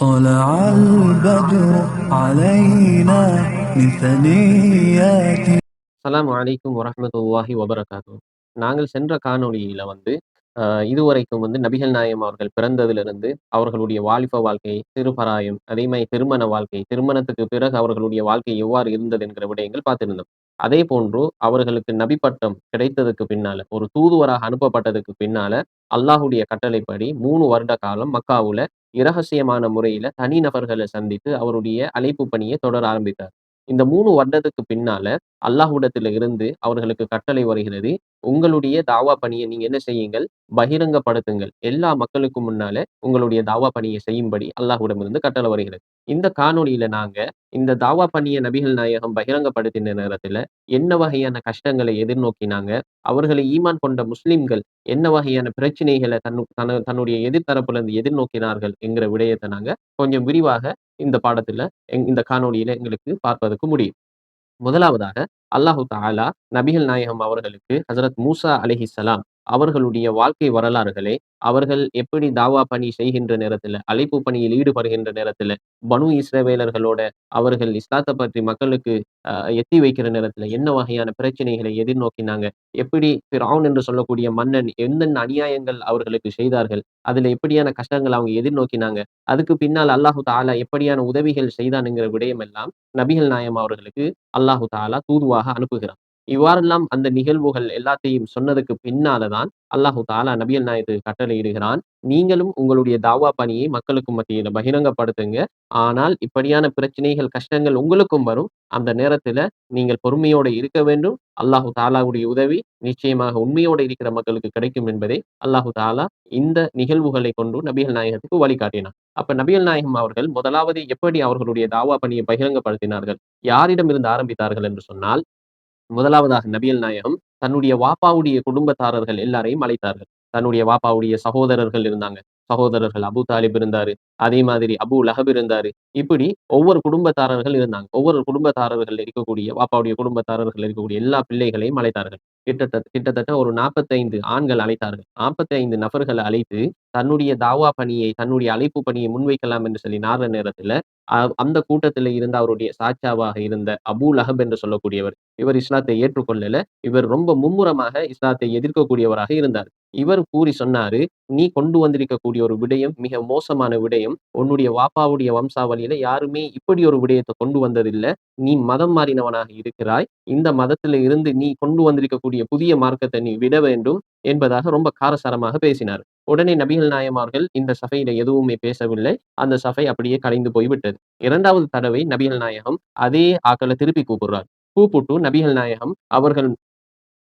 طلع البدر علينا من ثنيات. அஸ்ஸலாமு அலைக்கும் வரஹ்மத்துல்லாஹி வபரகாத்துஹு. நாங்கள் சென்ற காணொளியில இதுவரைக்கும் நபிகள் நாயகம் அவர்கள் பிறந்ததிலிருந்து அவர்களுடைய வாலிப வாழ்க்கை, சிறுபராயம், அதே மாரி திருமண வாழ்க்கை, திருமணத்துக்கு பிறகு அவர்களுடைய வாழ்க்கை எவ்வாறு இருந்தது என்கிற விடயங்கள் பார்த்திருந்தோம். அதே போன்று அவர்களுக்கு நபி பட்டம் கிடைத்ததுக்கு பின்னால, ஒரு தூதுவராக அனுப்பப்பட்டதுக்கு பின்னால, அல்லாஹ்வுடைய கட்டளைப்படி 3 வருட காலம் மக்காவுல இரகசியமான முறையில தனிநபர்கள சந்தித்து அவருடைய அழைப்பு பணியை தொடர ஆரம்பித்தார். இந்த 3 வருடத்துக்கு பின்னால அல்லாஹ்விடத்தில இருந்து அவர்களுக்கு கட்டளை வருகிறது. உங்களுடைய தாவா பணிய நீங்க என்ன செய்யுங்கள்? பகிரங்கப்படுத்துங்கள். எல்லா மக்களுக்கும் முன்னால உங்களுடைய தாவா பணிய செய்யும்படி அல்லாஹ்விடமிருந்து கட்டளை வருகிறது. இந்த காணொளியில நாங்க இந்த தாவா பணிய நபிகள் நாயகம் பகிரங்கப்படுத்தின நேரத்தில என்ன வகையான கஷ்டங்களை எதிர்நோக்கினாங்க? அவர்களை ஈமான் கொண்ட முஸ்லிம்கள் என்ன வகையான பிரச்சனைகள தன்னுடைய எதிர்த்தரப்புல இருந்து எதிர்நோக்கினார்கள் என்கிற விடயத்த நாங்க கொஞ்சம் விரிவாக இந்த பாடத்துல இந்த காணொளியில எங்களுக்கு பார்ப்பதற்கு முடியும். முதலாவதாக அல்லாஹு தஆலா நபிகள் நாயகம் அவர்களுக்கு ஹஜரத் மூசா அலைஹிஸ்ஸலாம் அவர்களுடைய வாழ்க்கை வரலாறுகளை, அவர்கள் எப்படி தாவா பணி செய்கின்ற நேரத்தில, அழைப்பு பணியில் ஈடுபடுகின்ற நேரத்தில, பனு இஸ்ரவேலர்களோட அவர்கள் இஸ்லாத்த பற்றி மக்களுக்கு அ எத்தி வைக்கிற நேரத்தில என்ன வகையான பிரச்சனைகளை எதிர்நோக்கினாங்க? எப்படி ஃபிர்அவுன் என்று சொல்லக்கூடிய மன்னன் என்னென்ன அநியாயங்கள் அவர்களுக்கு செய்தார்கள்? அதில எப்படியான கஷ்டங்கள் அவங்க எதிர்நோக்கினாங்க? அதுக்கு பின்னால் அல்லாஹு தஆலா எப்படியான உதவிகள் செய்தான் என்கிற விடயம் எல்லாம் நபிகள் நாயகம் அவர்களுக்கு அல்லாஹு தஆலா தூதுவாக அனுப்புகிறான். இவ்வாறெல்லாம் அந்த நிகழ்வுகள் எல்லாத்தையும் சொன்னதுக்கு பின்னால தான் அல்லாஹு தஆலா நபிகள் நாயகத்துக்கு கட்டளையிடுகிறான். நீங்களும் உங்களுடைய தாவா பணியை மக்களுக்கு மத்தியில பகிரங்கப்படுத்துங்க. ஆனால் இப்படியான பிரச்சனைகள், கஷ்டங்கள் உங்களுக்கும் வரும். அந்த நேரத்தில நீங்கள் பொறுமையோடு இருக்க வேண்டும். அல்லாஹு தஆலாவுடைய உதவி நிச்சயமாக உண்மையோடு இருக்கிற மக்களுக்கு கிடைக்கும் என்பதை அல்லாஹு தஆலா இந்த நிகழ்வுகளை கொண்டு நபிகள் நாயகத்துக்கு வழிகாட்டினார். அப்ப நபிகள் நாயகம் அவர்கள் முதலாவது எப்படி அவர்களுடைய தாவா பணியை பகிரங்கப்படுத்தினார்கள்? யாரிடமிருந்து ஆரம்பித்தார்கள் என்று சொன்னால், முதலாவதாக நபிகள் நாயகம் தன்னுடைய வாப்பாவுடைய குடும்பத்தாரர்கள் எல்லாரையும் அழைத்தார்கள். தன்னுடைய வாப்பாவுடைய சகோதரர்கள் இருந்தாங்க. சகோதரர்கள் அபூ தாலிப் இருந்தாரு. அதே மாதிரி அபூ லஹப் இருந்தாரு. இப்படி ஒவ்வொரு குடும்பத்தாரர்கள் இருந்தாங்க. ஒவ்வொரு குடும்பத்தாரர்கள் இருக்கக்கூடிய வாப்பாவுடைய குடும்பத்தாரர்கள் இருக்கக்கூடிய எல்லா பிள்ளைகளையும் அழைத்தார்கள். கிட்டத்தட்ட ஒரு 45 ஆண்கள் அழைத்தார்கள். 45 நபர்கள அழைத்து தன்னுடைய தாவா பணியை, தன்னுடைய அழைப்பு பணியை முன்வைக்கலாம் என்று சொல்லி நாடுற நேரத்தில, அந்த கூட்டத்தில இருந்த அவருடைய சாட்சாவாக இருந்த அபூ லஹப் என்று சொல்லக்கூடியவர். இவர் இஸ்லாத்தை ஏற்றுக்கொள்ளல. இவர் ரொம்ப மும்முரமாக இஸ்லாத்தை எதிர்க்கக்கூடியவராக இருந்தார். இவர் கூறி சொன்னாரு, "நீ கொண்டு வந்திருக்கக்கூடிய ஒரு விடயம் மிக மோசமான விடயம். உன்னுடைய வாப்பாவுடைய வம்சாவளியில யாருமே இப்படி ஒரு விடயத்த கொண்டு வந்ததில்ல. நீ மதம் மாறினவனாக இருக்கிறாய். இந்த மதத்தில இருந்து நீ கொண்டு வந்திருக்கக்கூடிய புதிய மார்க்கத்த நீ விட வேண்டும்." என்பதாக ரொம்ப காரசாரமாக பேசினார். உடனே நபிகள் நாயகம் அவர்கள் இந்த சபையில எதுவுமே பேசவில்லை. அந்த சபை அப்படியே கலைந்து போய்விட்டது. 2வது தடவை நபிகள் நாயகம் அதே ஆட்கள திருப்பி கூப்பிடுறார். கூப்பிட்டு நபிகள் நாயகம் அவர்கள்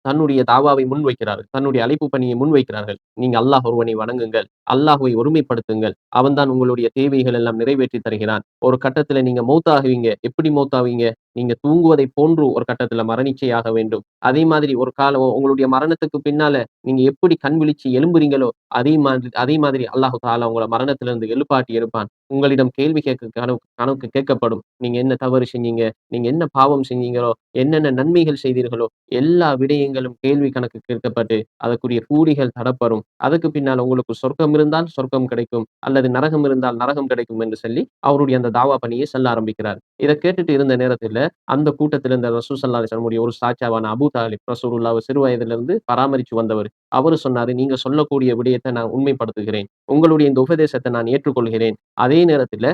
தன்னுடைய தாவாவை முன்வைக்கிறார்கள். தன்னுடைய அழைப்பு பணியை முன்வைக்கிறார்கள். நீங்க அல்லாஹ் ஒருவனை வணங்குங்கள். அல்லாஹ்வை ஒருமைப்படுத்துங்கள். அவன் தான் உங்களுடைய தேவைகள் எல்லாம் நிறைவேற்றி தருகிறான். ஒரு கட்டத்தில நீங்க மௌத்தாகுவீங்க. எப்படி மௌத்தாவீங்க? நீங்க தூங்குவதை போன்று ஒரு கட்டத்தில மரணிச்சே வேண்டும். அதே மாதிரி ஒரு காலம் உங்களுடைய மரணத்துக்கு பின்னால நீங்க எப்படி கண் விழிச்சு எழும்புறீங்களோ, அதே மாதிரி அல்லாஹ் தஆலா உங்கள மரணத்திலிருந்து எழுப்பாட்டி இருப்பான். உங்களிடம் கேள்வி கேட்க கணக்கு கேட்கப்படும். நீங்க என்ன தவறு செஞ்சீங்க? நீங்க என்ன பாவம் செஞ்சீங்களோ? என்னென்ன நன்மைகள் செய்தீர்களோ? எல்லா விடயங்களும் கேள்வி கணக்கு கேட்கப்பட்டு, அதற்குரிய கூலிகள் தரப்படும். அதுக்கு பின்னால் உங்களுக்கு சொர்க்கம் இருந்தால் சொர்க்கம் கிடைக்கும். அல்லது நரகம் இருந்தால் நரகம் கிடைக்கும் என்று சொல்லி, அவருடைய அந்த தாவா பணியை சொல்ல ஆரம்பிக்கிறார். இத கேட்டுட்டு இருந்த நேரத்தில, அந்த கூட்டத்தில இருந்த ரசூல் ஸல்லல்லாஹு அலைஹி வஸல்லம் ஒரு சாட்சாவான அபூ தாலிப் ரசூலுல்லாஹ்வ சிறு வயதிலிருந்து பராமரிச்சு வந்தவர். அவரு சொன்னாரு, "நீங்க சொல்லக்கூடிய விடயத்த நான் உண்மைப்படுத்துகிறேன். உங்களுடைய இந்த உபதேசத்த நான் ஏற்றுக்கொள்கிறேன். அதே நேரத்தில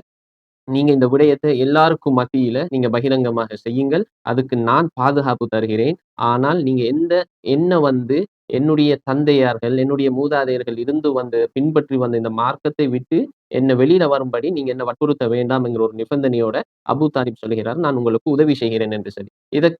நீங்க இந்த விடயத்த எல்லாருக்கும் மத்தியில நீங்க பகிரங்கமாக செய்யுங்கள். அதுக்கு நான் பாதுகாப்பு தருகிறேன். ஆனால் நீங்க என்ன என்னுடைய தந்தையார்கள், என்னுடைய மூதாதையர்கள் இருந்து பின்பற்றி வந்த இந்த மார்க்கத்தை விட்டு என்ன வெளியில வரும்படி நீங்க என்ன வற்புறுத்த வேண்டாம் என்கிற ஒரு நிபந்தனையோட அபூ தாலிப் சொல்லுகிறார், நான் உங்களுக்கு உதவி செய்கிறேன் என்று சொல்லி.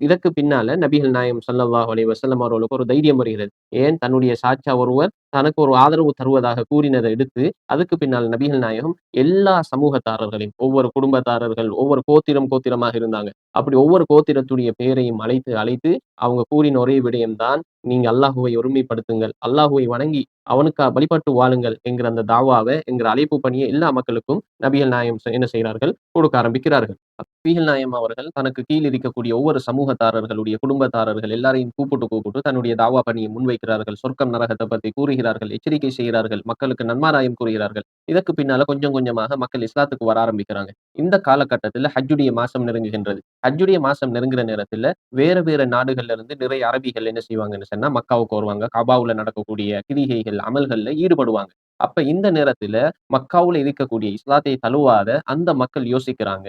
இதற்கு பின்னால நபிகள் நாயகம் ஸல்லல்லாஹு அலைஹி வஸல்லம் அவர்களுக்கு ஒரு தைரியம் வருகிறது. ஏன் தன்னுடைய சாட்சா ஒருவர் தனக்கு ஒரு ஆதரவு தருவதாக கூறினத எடுத்து, அதுக்கு பின்னால் நபிகள் நாயகம் எல்லா சமூகத்தாரர்களையும், ஒவ்வொரு குடும்பத்தாரர்கள், ஒவ்வொரு கோத்திரமாக இருந்தாங்க. அப்படி ஒவ்வொரு கோத்திரத்துடைய பெயரையும் அழைத்து, அழைத்து அவங்க கூறின ஒரே விடயம் தான், நீங்க அல்லாஹுவை ஒருமைப்படுத்துங்கள். அல்லாஹுவை வணங்கி அவனுக்கா வழிபட்டு வாழுங்கள் என்கிற அந்த தாவாவ, என்கிற அழைப்பு பணிய எல்லா மக்களுக்கும் நபிகள் நாயகம் என்ன செய்கிறார்கள்? கொடுக்க ஆரம்பிக்கிறார்கள். நபிகள் நாயகம் அவர்கள் தனக்கு கீழ் இருக்கக்கூடிய ஒவ்வொரு சமூகத்தாரர்களுடைய குடும்பத்தாரர்கள் எல்லாரையும் கூப்பிட்டு தன்னுடைய தாவா பணியை முன்வைக்கிறார்கள். சொர்க்கம், நரகத்த பத்தி கூறுகிறார்கள், எச்சரிக்கை செய்கிறார்கள், மக்களுக்கு நன்மாராயம் கூறுகிறார்கள். இதற்கு பின்னால கொஞ்சம் கொஞ்சமாக மக்கள் இஸ்லாத்துக்கு வர ஆரம்பிக்கிறாங்க. இந்த காலகட்டத்தில ஹஜ்ஜுடைய மாசம் நெருங்குகின்றது. ஹஜ்ஜுடைய மாசம் நெருங்குற நேரத்தில வேற வேற நாடுகள்ல இருந்து நிறைய அரபிகள் என்ன செய்வாங்கன்னு சொன்னா, மக்காவுக்கு வருவாங்க. கஅபாவுல நடக்கக்கூடிய கிரிகைகள், அமல்கள்ல ஈடுபடுவாங்க. அப்ப இந்த நேரத்தில மக்காவுல இருக்கக்கூடிய இஸ்லாத்தை தழுவாத அந்த மக்கள் யோசிக்கிறாங்க,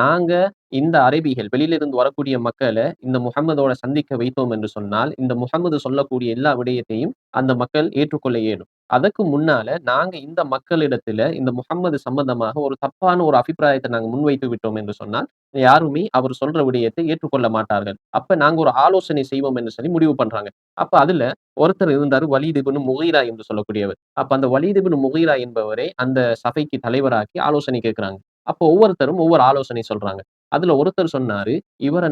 நாங்க இந்த அரபிகள் வெளியிலிருந்து வரக்கூடிய மக்கள இந்த முஹம்மதோட சந்திக்க வைத்தோம் என்று சொன்னால், இந்த முஹம்மது சொல்லக்கூடிய எல்லா விடயத்தையும் அந்த மக்கள் ஏற்றுக்கொள்ள இயலும். அதற்கு முன்னால நாங்க இந்த மக்களிடத்தில இந்த முஹம்மது சம்பந்தமாக ஒரு தப்பான ஒரு அபிப்பிராயத்த நாங்க முன்வைத்து விட்டோம் என்று சொன்னால், யாருமே அவர் சொல்ற விடயத்தை ஏற்றுக்கொள்ள மாட்டார்கள். அப்ப நாங்க ஒரு ஆலோசனை செய்வோம் என்று சொல்லி முடிவு பண்றாங்க. அப்ப அதுல ஒருத்தர் இருந்தாரு வலீத் இப்னு முகீரா என்று சொல்லக்கூடியவர். அப்ப அந்த வலீத் இப்னு முகீரா என்பவரை அந்த சபைக்கு தலைவராக்கி ஆலோசனை கேட்கிறாங்க. அப்போ ஒவ்வொருத்தரும் ஒவ்வொரு ஆலோசனை சொல்றாங்க. அதுல ஒருத்தர் சொன்னாரு,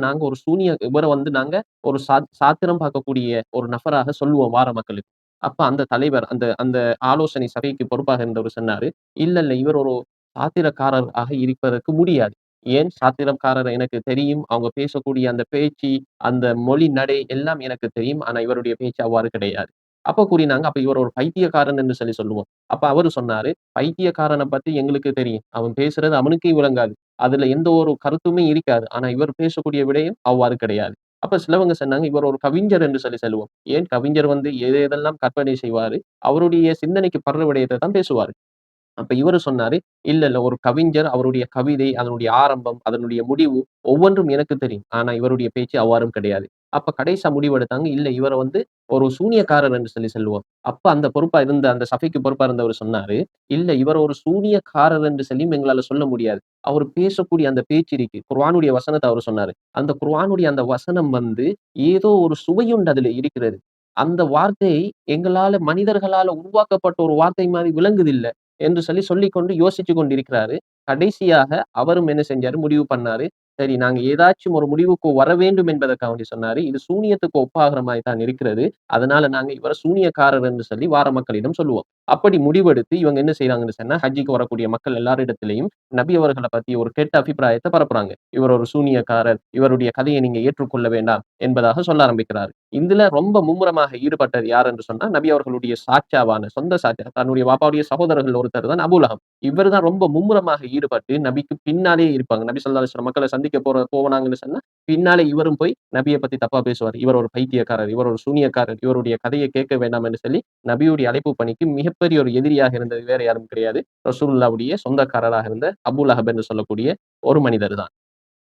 நாங்க ஒரு இவர வந்து நாங்க ஒரு சாத்திரம் பார்க்கக்கூடிய ஒரு நபராக சொல்லுவோம் வார மக்களுக்கு. அப்ப அந்த தலைவர் அந்த அந்த ஆலோசனை சபைக்கு பொறுப்பாக இருந்தவர் சொன்னாரு, இல்ல இவர் ஒரு சாத்திரக்காரராக இருப்பதற்கு முடியாது. ஏன் சாத்திரக்காரர் எனக்கு தெரியும். அவங்க பேசக்கூடிய அந்த பேச்சு, அந்த மொழி நடை எல்லாம் எனக்கு தெரியும். ஆனா இவருடைய பேச்சு அவ்வாறு கிடையாது. அப்ப கூறினாங்க, அப்ப இவர் ஒரு பைத்தியக்காரன் என்று சொல்லி சொல்லுவோம். அப்ப அவரு சொன்னாரு, பைத்தியக்காரன பத்தி எங்களுக்கு தெரியும். அவன் பேசுறது அவனுக்கே விளங்காது. அதுல எந்த ஒரு கருத்துமே இருக்காது. ஆனா இவர் பேசக்கூடிய விடயம் அவ்வாறு கிடையாது. அப்ப சிலவங்க சொன்னாங்க, இவர் ஒரு கவிஞர் என்று சொல்லி சொல்லுவோம். ஏன் கவிஞர் வந்து எது எதெல்லாம் கற்பனை செய்வாரு, அவருடைய சிந்தனைக்கு படுற விடயத்த தான் பேசுவாரு. அப்ப இவரு சொன்னாரு, இல்ல ஒரு கவிஞர், அவருடைய கவிதை, அதனுடைய ஆரம்பம், அதனுடைய முடிவு ஒவ்வொன்றும் எனக்கு தெரியும். ஆனா இவருடைய பேச்சு அவ்வாறும் கிடையாது. அப்ப கடைசியா முடிவெடுத்தாங்க, இல்ல இவர வந்து ஒரு சூனியக்காரர் என்று சொல்லி சொல்லுவோம். அப்ப அந்த பொறுப்பா இருந்த அந்த சபைக்கு பொறுப்பா இருந்தவர் சொன்னாரு, இல்ல இவர ஒரு சூனியக்காரர் என்று சொல்லியும் எங்களால சொல்ல முடியாது. அவரு பேசக்கூடிய அந்த பேச்சு இருக்கு. குர்ஆனுடைய வசனத்த அவரு சொன்னாரு. அந்த குர்ஆனுடைய அந்த வசனம் வந்து ஏதோ ஒரு சுவையுண்டு அதுல இருக்கிறது. அந்த வார்த்தை எங்களால மனிதர்களால உருவாக்கப்பட்ட ஒரு வார்த்தை மாரி விளங்குதில்ல. என்று சொல்லிக்கொண்டு யோசித்துக் கொண்டிருக்கிறாரு. கடைசியாக அவரும் என்ன செஞ்சாரு, முடிவு பண்ணாரு. சரி நாங்க ஏதாச்சும் ஒரு முடிவுக்கு வர வேண்டும் என்பதற்காக வேண்டி சொன்னாரு. இது சூனியத்துக்கு ஒப்பாகிற மாரி தான் இருக்கிறது. அதனால நாங்க இவர சூனியக்காரர் என்று சொல்லி வார மக்களிடம் சொல்லுவோம். அப்படி முடிவெடுத்து இவங்க என்ன செய்றாங்கன்னு சொன்னா, ஹஜ்ஜுக்கு வரக்கூடிய மக்கள் எல்லாரிடத்திலயும் நபி அவர்கள பத்தி ஒரு கெட்ட அபிப்பிராயத்த பரப்புறாங்க. இவர் ஒரு சூனியக்காரர், இவருடைய கதையை நீங்க ஏற்றுக்கொள்ள வேண்டாம் என்பதாக சொல்ல ஆரம்பிக்கிறாரு. இதுல ரொம்ப மும்முரமாக ஈடுபட்டது யார் என்று சொன்னா, நபி அவர்களுடைய சாட்சாவான சொந்த சாட்சா, தன்னுடைய வாப்பாவுடைய சகோதரர்கள் ஒருத்தர் தான் அபூ லஹப். இவர் தான் ரொம்ப மும்முரமாக ஈடுபட்டு நபிக்கு பின்னாலேயே இருப்பாங்க. நபி ஸல்லல்லாஹு அலைஹி வஸல்லம் மக்கள சந்திக்க போனாங்கன்னு சொன்னா, பின்னாலே இவரும் போய் நபிய பத்தி தப்பா பேசுவாரு. இவர் ஒரு பைத்தியக்காரர், இவர் ஒரு சூனியக்காரர், இவருடைய கதைய கேட்க வேண்டாம் என்று சொல்லி, நபியுடைய அழைப்பு பணிக்கு மிகப்பெரிய ஒரு எதிரியாக இருந்தது வேற யாரும் கிடையாது. ரசூலுல்லாவுடைய சொந்தக்காரராக இருந்த அபூ லஹப் என்று சொல்லக்கூடிய ஒரு மனிதர் தான்.